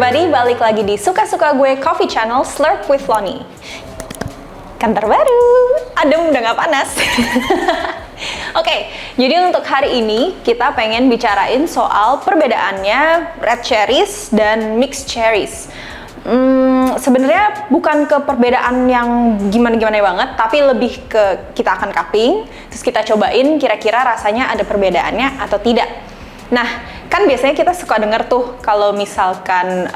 everybody, balik lagi di Suka-Suka Gue Coffee Channel Slurp with Lonnie. Kan terbaru, adem udah gak panas. Oke, jadi untuk hari ini kita pengen bicarain soal perbedaannya red cherries dan mixed cherries. Sebenarnya bukan ke perbedaan yang gimana-gimana banget, tapi lebih ke kita akan cupping, terus kita cobain kira-kira rasanya ada perbedaannya atau tidak. Nah, kan biasanya kita suka denger tuh kalau misalkan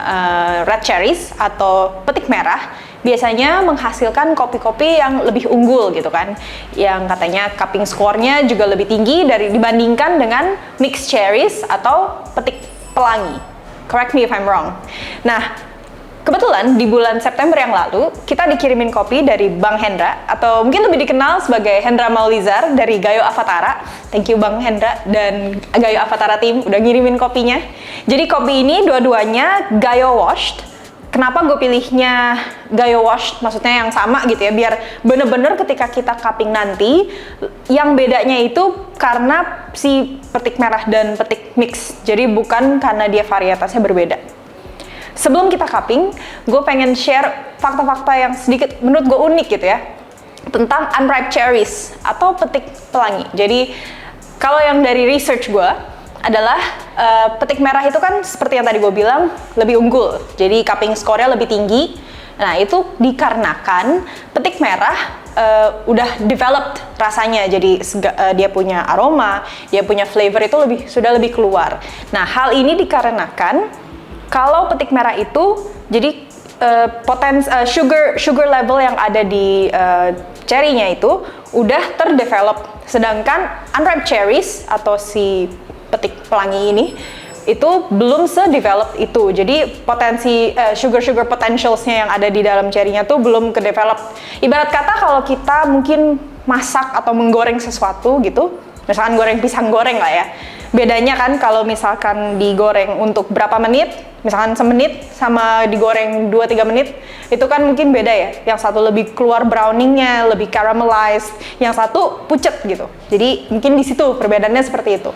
red cherries atau petik merah biasanya menghasilkan kopi-kopi yang lebih unggul gitu kan, yang katanya cupping score-nya juga lebih tinggi dibandingkan dengan mixed cherries atau petik pelangi. Correct me if I'm wrong. Nah, kebetulan di bulan September yang lalu kita dikirimin kopi dari Bang Hendra, atau mungkin lebih dikenal sebagai Hendra Maulizar dari Gayo Avatara. Thank you Bang Hendra dan Gayo Avatara team udah ngirimin kopinya. Jadi kopi ini dua-duanya Gayo washed. Kenapa gue pilihnya Gayo washed? Maksudnya yang sama gitu ya, biar bener-bener ketika kita cupping nanti yang bedanya itu karena si petik merah dan petik mix. Jadi bukan karena dia varietasnya berbeda. Sebelum kita cupping, gue pengen share fakta-fakta yang sedikit menurut gue unik gitu ya, tentang unripe cherries atau petik pelangi. Jadi kalau yang dari research gue adalah petik merah itu kan seperti yang tadi gue bilang lebih unggul, jadi cupping score-nya lebih tinggi. Nah itu dikarenakan petik merah udah developed rasanya, jadi dia punya aroma, dia punya flavor itu sudah lebih keluar. Nah hal ini dikarenakan kalau petik merah itu jadi sugar level yang ada di cherry-nya itu udah terdevelop, sedangkan unripe cherries atau si petik pelangi ini itu belum se-develop itu. Jadi potensi sugar potentials-nya yang ada di dalam cherry-nya tuh belum ke-develop. Ibarat kata kalau kita mungkin masak atau menggoreng sesuatu gitu, misalkan goreng pisang goreng lah ya. Bedanya kan kalau misalkan digoreng untuk berapa menit, misalkan semenit sama digoreng 2-3 menit, itu kan mungkin beda ya. Yang satu lebih keluar browningnya, lebih caramelized, yang satu pucet gitu. Jadi mungkin di situ perbedaannya seperti itu.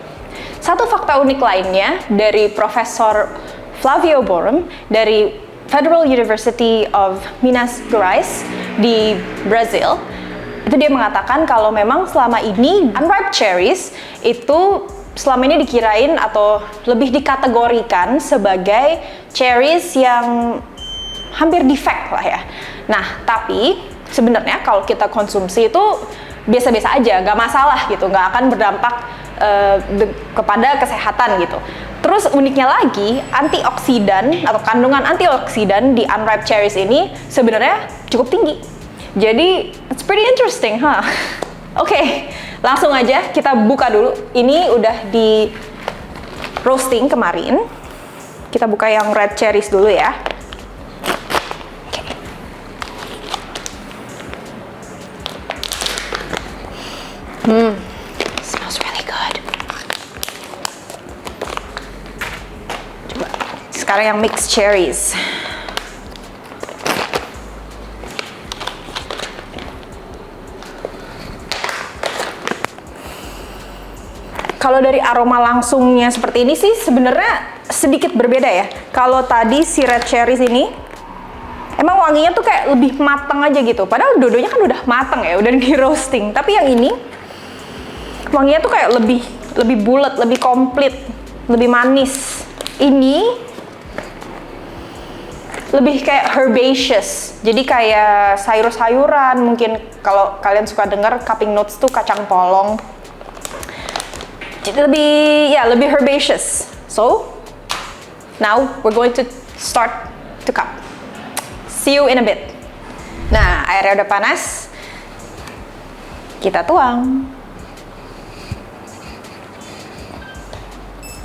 Satu fakta unik lainnya dari Profesor Flavio Borum dari Federal University of Minas Gerais di Brazil, itu dia mengatakan kalau memang selama ini unripe cherries itu selama ini dikirain atau lebih dikategorikan sebagai cherries yang hampir defect lah ya. Nah, tapi sebenarnya kalau kita konsumsi itu biasa-biasa aja, nggak masalah gitu, nggak akan berdampak kepada kesehatan gitu. Terus uniknya lagi, antioksidan atau kandungan antioksidan di unripe cherries ini sebenarnya cukup tinggi. Jadi, it's pretty interesting, huh? Oke, langsung aja kita buka dulu. Ini udah di roasting kemarin. Kita buka yang red cherries dulu ya. Smells really good. Coba sekarang yang mixed cherries. Kalau dari aroma langsungnya seperti ini sih sebenarnya sedikit berbeda ya. Kalau tadi si red cherries ini emang wanginya tuh kayak lebih matang aja gitu. Padahal dua-duanya kan udah matang ya, udah di roasting. Tapi yang ini wanginya tuh kayak lebih bulat, lebih komplit, lebih manis. Ini lebih kayak herbaceous. Jadi kayak sayur-sayuran, mungkin kalau kalian suka dengar cupping notes tuh kacang polong. Jadi lebih herbaceous. So, now we're going to start to cup. See you in a bit. Nah, airnya udah panas. Kita tuang.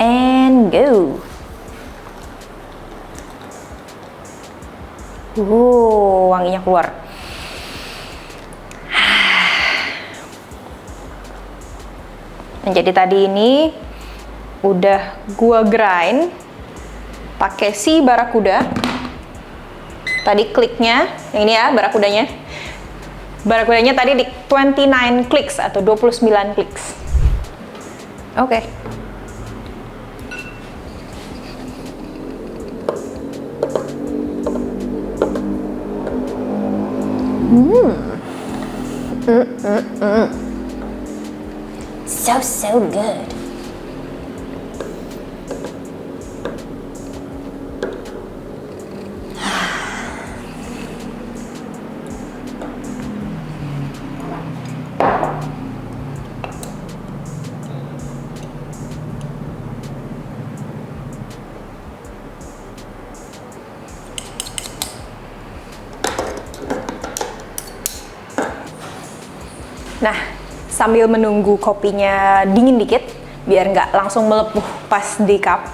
And go. Wanginya keluar. Jadi tadi ini udah gua grind pakai si barakuda. Tadi kliknya, yang ini ya barakudanya. Barakudanya tadi di 29 clicks atau 29 clicks. Oke. so good. Nah, sambil menunggu kopinya dingin dikit, biar nggak langsung melepuh pas di cup,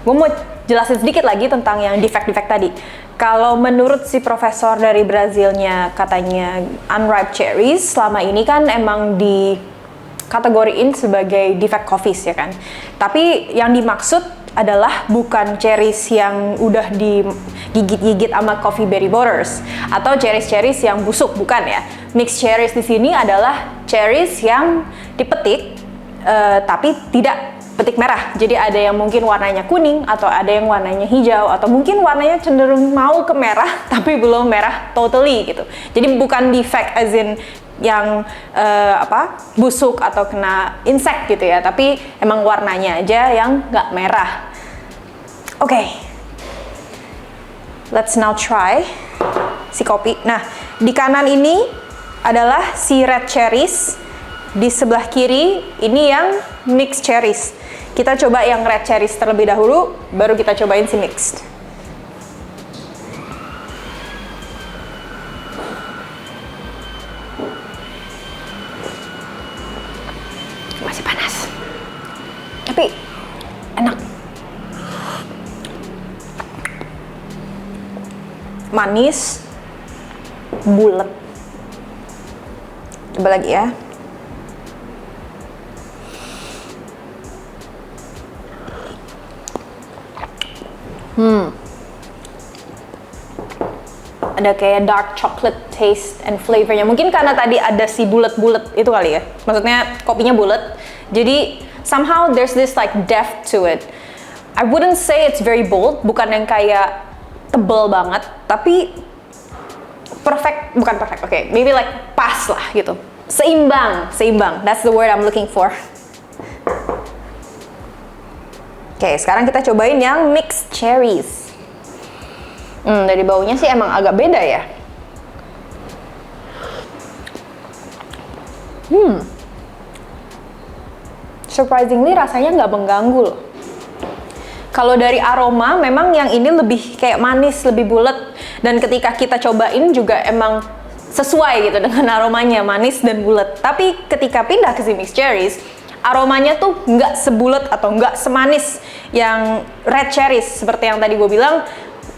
gue mau jelasin sedikit lagi tentang yang defect-defect tadi. Kalau menurut si profesor dari Brazilnya, katanya unripe cherries selama ini kan emang dikategoriin sebagai defect coffees ya kan. Tapi yang dimaksud adalah bukan cherries yang udah digigit-gigit sama coffee berry borers atau cherries yang busuk, bukan ya. Mixed cherries di sini adalah cherries yang dipetik tapi tidak petik merah. Jadi ada yang mungkin warnanya kuning atau ada yang warnanya hijau atau mungkin warnanya cenderung mau ke merah tapi belum merah totally gitu. Jadi bukan defect as in yang busuk atau kena insect gitu ya, tapi emang warnanya aja yang nggak merah. Oke, let's now try si kopi. Nah, di kanan ini adalah si red cherries, di sebelah kiri ini yang mixed cherries. Kita coba yang red cherries terlebih dahulu, baru kita cobain si mixed. Masih panas, tapi enak, manis, bulat. Coba lagi ya. Ada kayak dark chocolate taste and flavornya. Mungkin karena tadi ada si bulat-bulat itu kali ya. Maksudnya kopinya bulat. Jadi somehow there's this like depth to it. I wouldn't say it's very bold, bukan yang kayak tebel banget, tapi bukan perfect. Okay, maybe like pas lah gitu. Seimbang. That's the word I'm looking for. Oke, sekarang kita cobain yang mixed cherries. Dari baunya sih emang agak beda ya. Surprisingly rasanya nggak mengganggu loh. Kalau dari aroma memang yang ini lebih kayak manis, lebih bulat. Dan ketika kita cobain juga emang sesuai gitu dengan aromanya, manis dan bulat. Tapi ketika pindah ke si mixed cherries, aromanya tuh nggak sebulat atau nggak semanis yang red cherries. Seperti yang tadi gue bilang,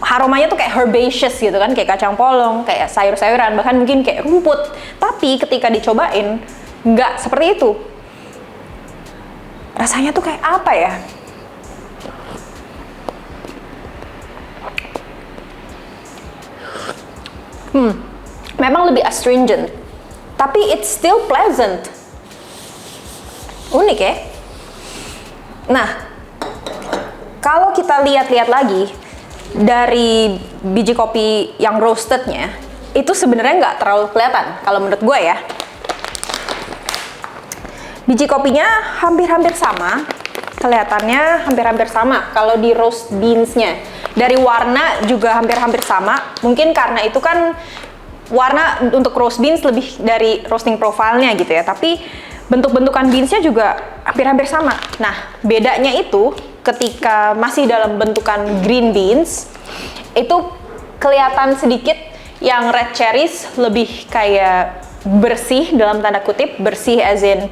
aromanya tuh kayak herbaceous gitu kan, kayak kacang polong, kayak sayur-sayuran, bahkan mungkin kayak rumput. Tapi ketika dicobain, nggak seperti itu. Rasanya tuh kayak apa ya? Memang lebih astringent, tapi it's still pleasant. Unik ya? Nah, kalau kita lihat-lihat lagi, dari biji kopi yang roastednya itu sebenarnya nggak terlalu kelihatan kalau menurut gue ya. Biji kopinya hampir-hampir sama, kelihatannya hampir-hampir sama kalau di roast beansnya. Dari warna juga hampir-hampir sama. Mungkin karena itu kan warna untuk roast beans lebih dari roasting profile-nya gitu ya. Tapi bentuk-bentukan beansnya juga hampir-hampir sama. Nah, bedanya itu ketika masih dalam bentukan green beans, itu kelihatan sedikit yang red cherries lebih kayak bersih, dalam tanda kutip, bersih as in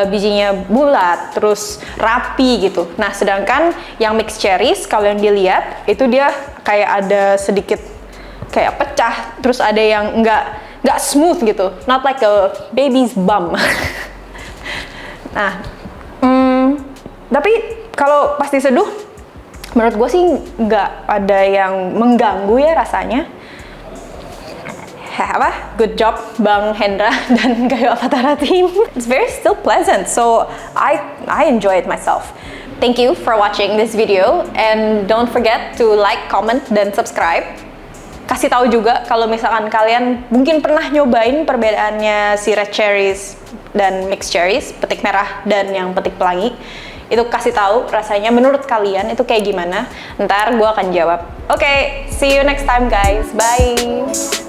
bijinya bulat, terus rapi gitu. Nah, sedangkan yang mixed cherries, kalau yang dilihat, itu dia kayak ada sedikit kayak pecah, terus ada yang nggak smooth gitu, not like a baby's bum. Nah, tapi kalau pas diseduh, menurut gue sih nggak ada yang mengganggu ya rasanya. Good job Bang Hendra dan Gayo Avatara team. It's very still pleasant, so I enjoy it myself. Thank you for watching this video and don't forget to like, comment, dan subscribe. kasih tahu juga kalau misalkan kalian mungkin pernah nyobain perbedaannya si red cherries dan mixed cherries, petik merah dan yang petik pelangi. Itu kasih tahu rasanya menurut kalian itu kayak gimana. Ntar gue akan jawab. Oke, see you next time guys. Bye.